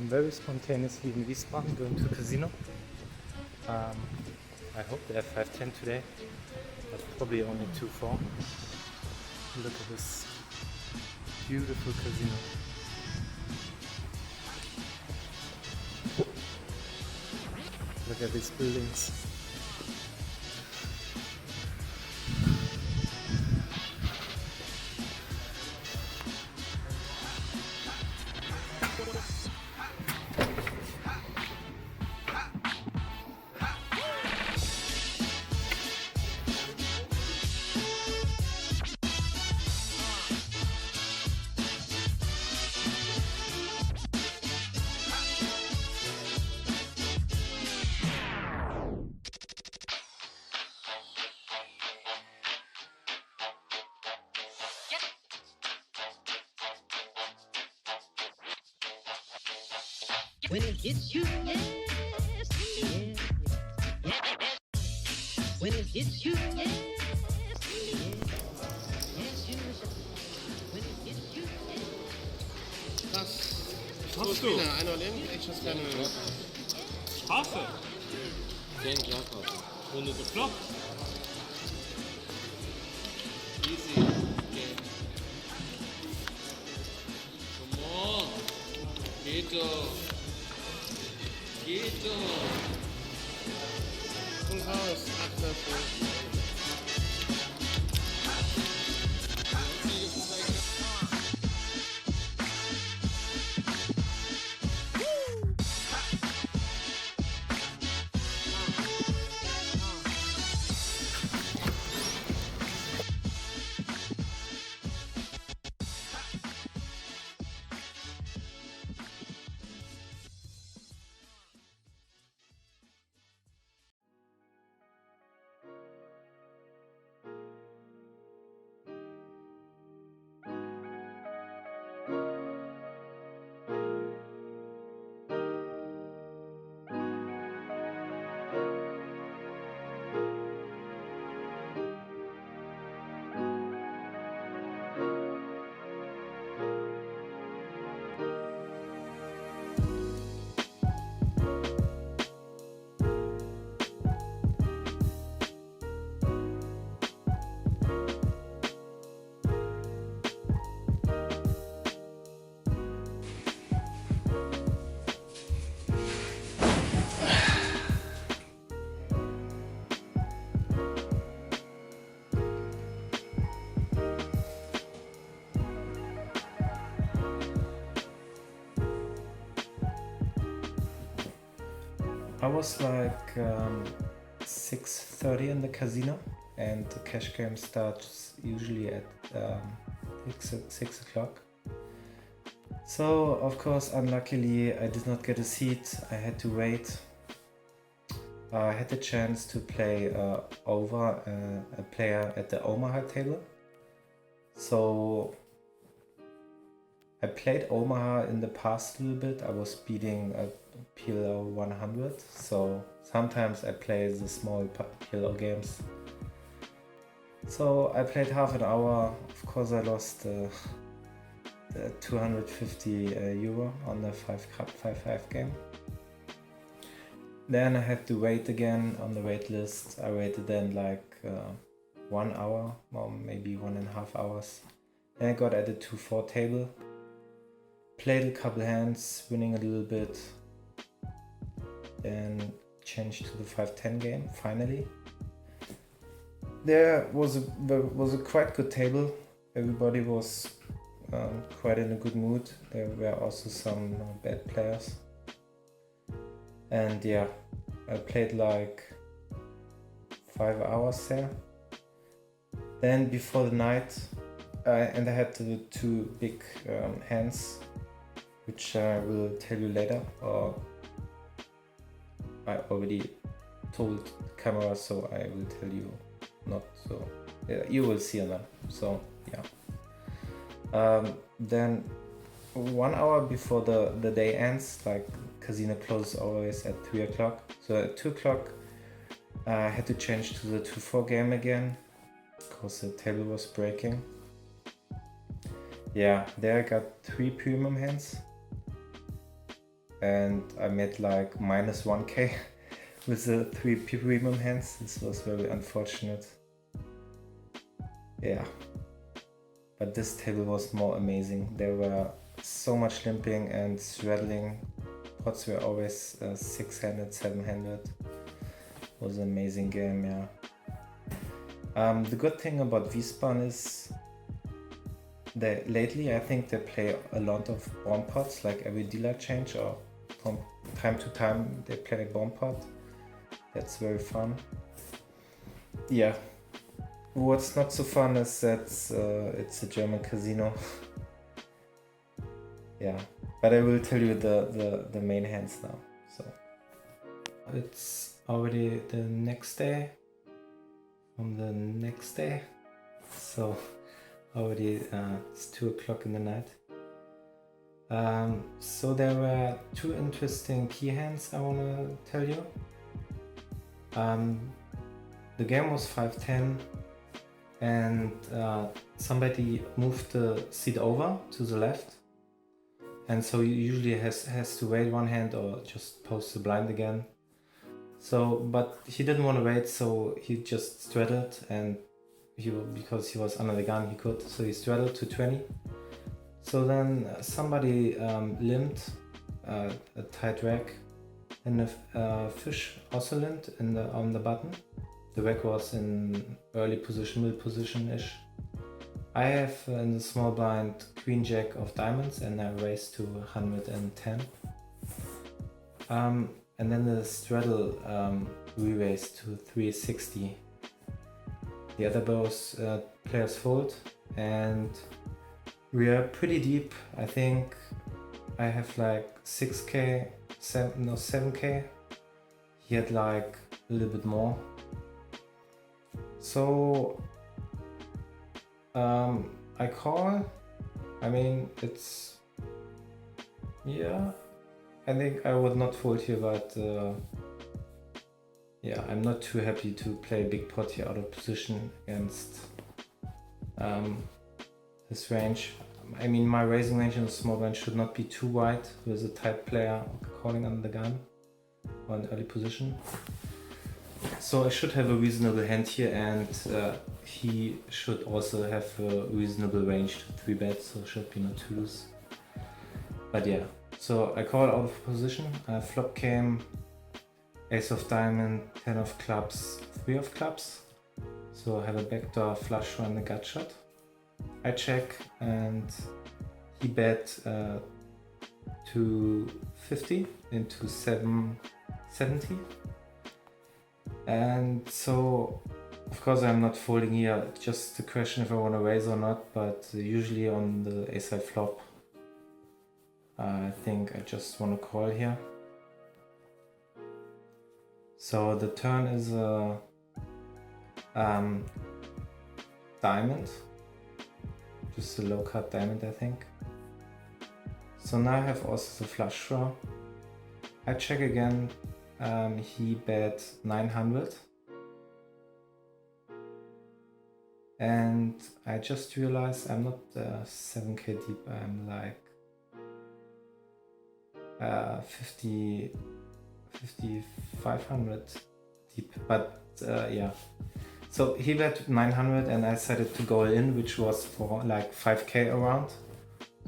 very spontaneously in Wiesbaden, going to a casino. I hope they have 5-10 today, but probably only 2-4. Look at this beautiful casino. Look at these buildings. When it hits you, yes, yes, yes. When it hits you, yes, yes, yes, you shall. When it hits you, yes. Was hast du? Ein All-In, echtes keine Hafe. Den Jackpot. Runde gefloppt. Easy. Okay. Come on. Geht doch. Geht doch. Und raus. 8 Löffel. I was like 6:30 in the casino, and the cash game starts usually at 6 o'clock. So of course, unluckily, I did not get a seat. I had to wait. I had the chance to play over a player at the Omaha table. So I played Omaha in the past a little bit. I was beating a PLO 100, so sometimes I play the small PLO games. So I played half an hour. Of course, I lost the 250 euro on the 5-5 game. Then I had to wait again on the wait list. I waited then like 1 hour or maybe 1.5 hours. Then I got at the 2-4 table. Played a couple hands, winning a little bit. Then changed to the 5-10 game finally. There was a quite good table. Everybody was quite in a good mood. There were also some bad players. And yeah, I played like 5 hours there. Then before the night, and I had the 2 big hands, which I will tell you later, or I already told the camera, so I will tell you not. So yeah, you will see them. So yeah. Then 1 hour before the day ends, like casino closes always at 3 o'clock. So at 2 o'clock I had to change to the 2-4 game again because the table was breaking. Yeah, there I got 3 premium hands. and I made like minus 1k with the 3 premium hands. This was very unfortunate. Yeah, but this table was more amazing. There were so much limping and straddling. Pots were always 6-handed, 7-handed. Was an amazing game, yeah. The good thing about V-Spawn is that lately I think they play a lot of bomb pots, like every dealer change, or from time to time they play bomb pot. That's very fun. Yeah. What's not so fun is that it's a German casino. Yeah, but I will tell you the main hands now. So it's already the next day. From the next day, so already it's 2 o'clock in the night. So there were 2 interesting key hands I want to tell you. The game was 5-10 and somebody moved the seat over to the left, and so you usually has to wait 1 hand or just post the blind again. So, but he didn't want to wait, so he just straddled, and because he was under the gun, he could. So he straddled to 20. So then somebody limped a tight rack, and the fish also limped on the button. The rack was in early position, mid position-ish. I have in the small blind Queen Jack of diamonds, and I raised to 110. And then the straddle re-raised to 360. The other both players fold, and we are pretty deep. I think I have like 6k, 7k. He had like a little bit more. So I call. I mean, it's, yeah. I think I would not fold here, but yeah, I'm not too happy to play big pot here out of position against this range. I mean, my raising range in the small blind should not be too wide with a tight player calling under the gun or in early position. So I should have a reasonable hand here, and he should also have a reasonable range to 3-bet, so should be not too loose. But yeah. So I call out of position. Flop came ace of diamond, 10 of clubs, 3 of clubs. So I have a backdoor flush draw and a gut shot. I check, and he bet to 50 into 770. And so of course I'm not folding here. Just the question if I want to raise or not, but usually on the ace-side flop I think I just want to call here. So the turn is a diamond, just a low cut diamond, I think. So now I have also the flush draw. I check again. He bet 900. And I just realized I'm not 7k deep, I'm like 5,500 deep, but yeah. So he bet 900 and I decided to go in, which was for like 5k around.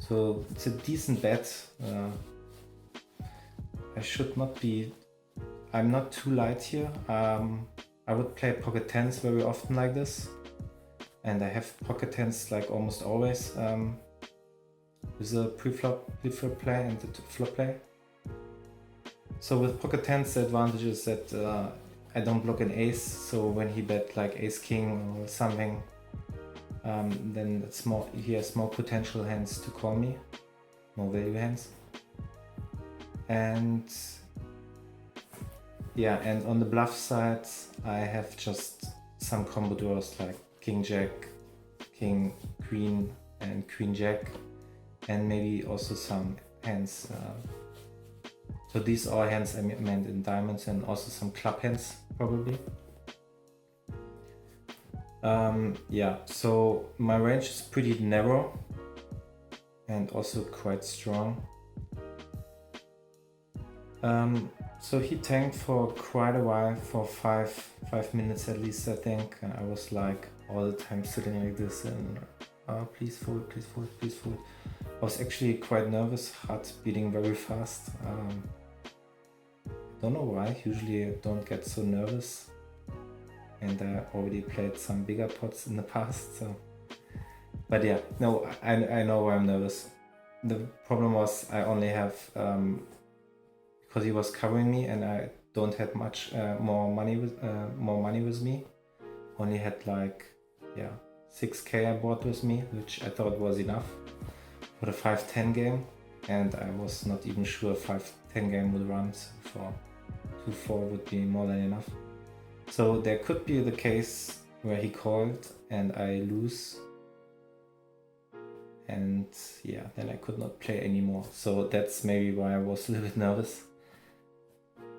So it's a decent bet. I should not be, I'm not too light here. I would play pocket tens very often like this. And I have pocket tens like almost always with the pre-flop play and the flop play. So with pocket tens, the advantage is that I don't block an ace, so when he bet like ace king or something, then it's more, he has more potential hands to call me, more value hands. And yeah, and on the bluff side, I have just some combo draws like king jack, king queen, and queen jack, and maybe also some hands. So these are hands I meant in diamonds, and also some club hands probably. Yeah, so my range is pretty narrow and also quite strong. So he tanked for quite a while, for five minutes at least, I think. And I was like all the time sitting like this and please fold, please fold, please fold. I was actually quite nervous, heart beating very fast. Don't know why, usually I don't get so nervous. And I already played some bigger pots in the past, so. But yeah, no, I know why I'm nervous. The problem was I only have, because he was covering me and I don't have much more money with me. Only had like, yeah, 6k I bought with me, which I thought was enough for the 5-10 game. And I was not even sure 5-10 game would run, so for 2-4 would be more than enough. So there could be the case where he called and I lose. And yeah, then I could not play anymore. So that's maybe why I was a little bit nervous.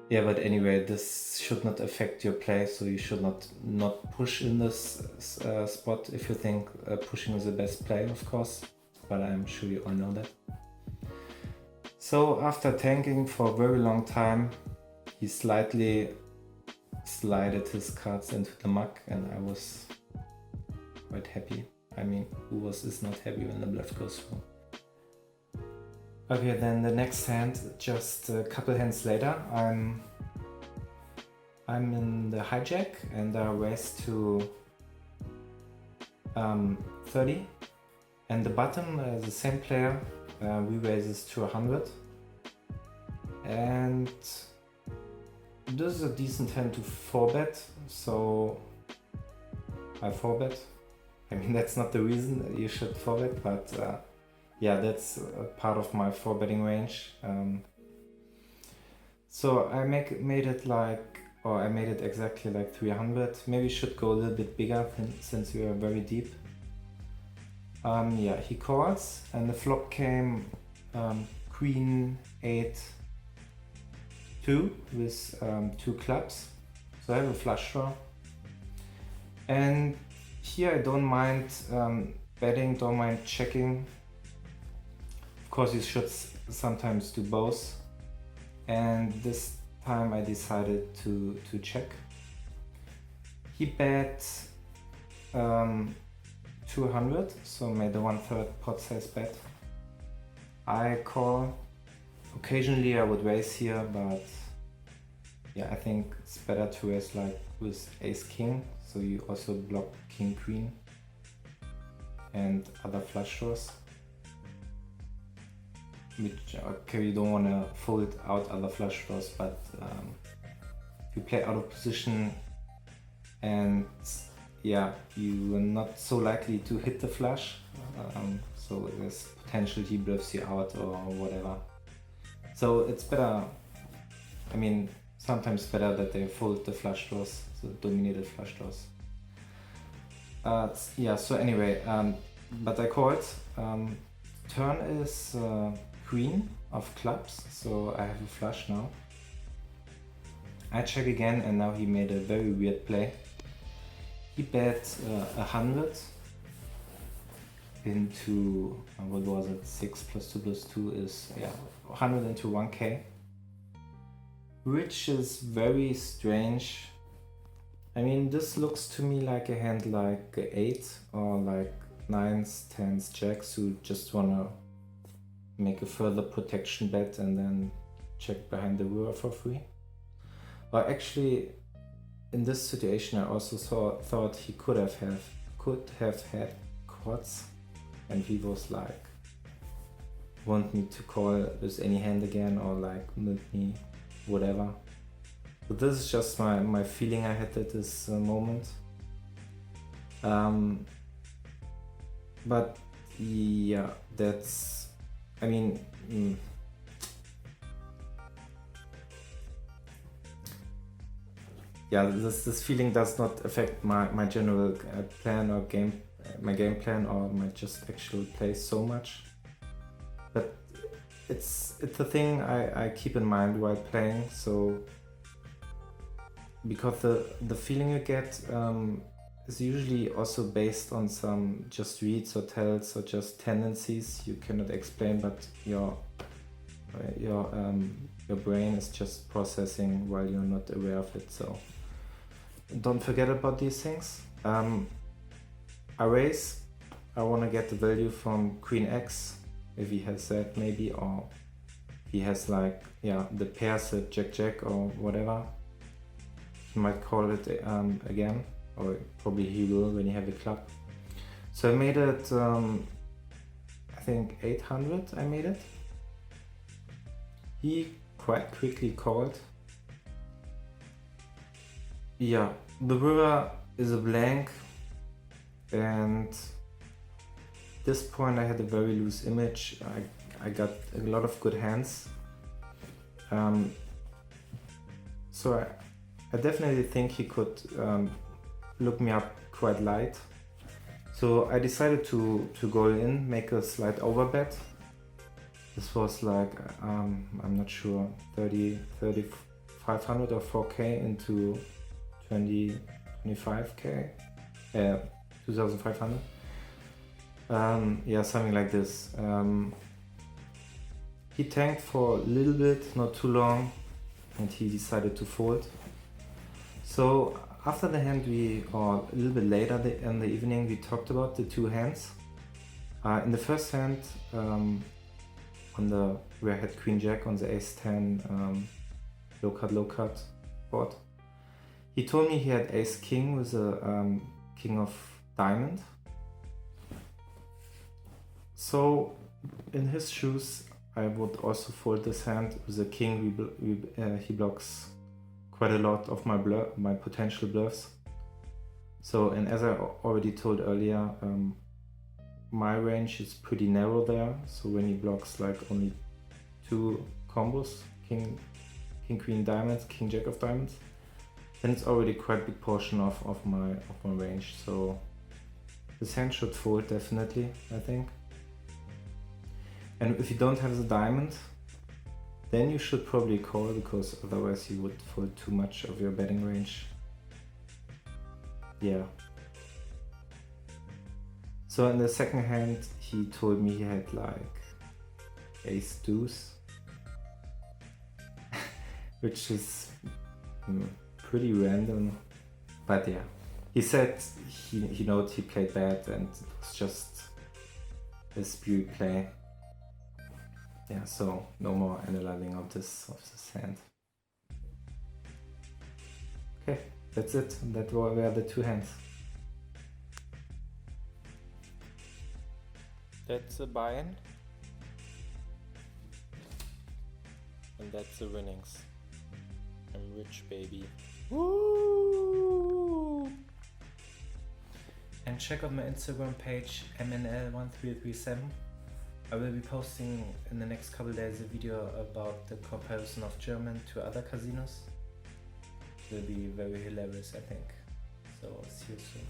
Yeah, but anyway, this should not affect your play, so you should not push in this spot if you think pushing is the best play, of course. But I'm sure you all know that. So after tanking for a very long time, he slightly slided his cards into the muck, and I was quite happy. I mean, who is not happy when the bluff goes through? Okay, then the next hand, just a couple hands later, I'm in the hijack and I raise to 30, and the bottom, the same player, we raises to 100, and this is a decent hand to 4-bet, so I 4-bet. I mean, that's not the reason that you should 4-bet, but yeah, that's a part of my 4-betting range. So I made it like, or I made it exactly like 300. Maybe should go a little bit bigger since we are very deep. Yeah, he calls and the flop came Queen 8-2 with 2 clubs. So I have a flush draw. And here I don't mind betting, don't mind checking. Of course, you should sometimes do both. And this time I decided to check. He bet 200, so made a 1/3 pot size bet. I call. Occasionally I would raise here, but yeah, I think it's better to raise like with ace king, so you also block king queen and other flush draws. Which, okay, you don't want to fold out other flush draws, but if you play out of position and yeah, you are not so likely to hit the flush, so there's potential he bluffs you out or whatever. So it's better, I mean, sometimes better that they fold the flush draws, the dominated flush draws. Yeah, so anyway, but I called. Turn is queen of clubs, so I have a flush now. I check again and now he made a very weird play. He bet 100 into, what was it, 6 plus 2 plus 2 is, yeah, 100 into 1k. Which is very strange. I mean, this looks to me like a hand like 8 or like 9s, 10s, jacks who just wanna make a further protection bet and then check behind the river for free. But actually, in this situation, I also thought he could have had quads, and he was like, want me to call with any hand again or like milk me, whatever. But this is just my feeling I had at this moment. But yeah, that's, I mean, yeah, this feeling does not affect my general plan or my game plan or my just actual play so much. But it's a thing I keep in mind while playing. So because the feeling you get is usually also based on some just reads or tells or just tendencies you cannot explain, but your your brain is just processing while you're not aware of it. So don't forget about these things. I raise, I want to get the value from Queen X, if he has that maybe, or he has like, yeah, the pair set Jack Jack or whatever. He might call it again, or probably he will when he have a club. So I made it, I think 800 I made it. He quite quickly called. Yeah, the river is a blank, and at this point I had a very loose image. I got a lot of good hands. So I definitely think he could look me up quite light. So I decided to go in, make a slight overbet. This was like, I'm not sure, 3,500 or 4K into 25K, 2,500. Yeah, something like this. He tanked for a little bit, not too long, and he decided to fold. So after the hand, or a little bit later in the evening, we talked about the two hands. In the first hand, where I had Queen Jack on the Ace-10 low cut board, he told me he had Ace King with a King of Diamond. So in his shoes, I would also fold this hand with a King. He blocks quite a lot of my potential bluffs. So, and as I already told earlier, my range is pretty narrow there. So when he blocks like only two combos, King Queen Diamonds, King Jack of Diamonds, then it's already quite a big portion of my range. So this hand should fold definitely, I think. And if you don't have the diamond, then you should probably call, because otherwise you would fold too much of your betting range. Yeah. So in the second hand, he told me he had like Ace Deuce, which is pretty random, but yeah. He said he knows he played bad and it was just a spirit play. Yeah, so no more analyzing of this hand. Okay, that's it. That were the two hands. That's a buy-in. And that's the winnings. I'm rich, baby. Woo! And check out my Instagram page, mnl1337. I will be posting in the next couple days a video about the comparison of German to other casinos. It will be very hilarious, I think. So see you soon.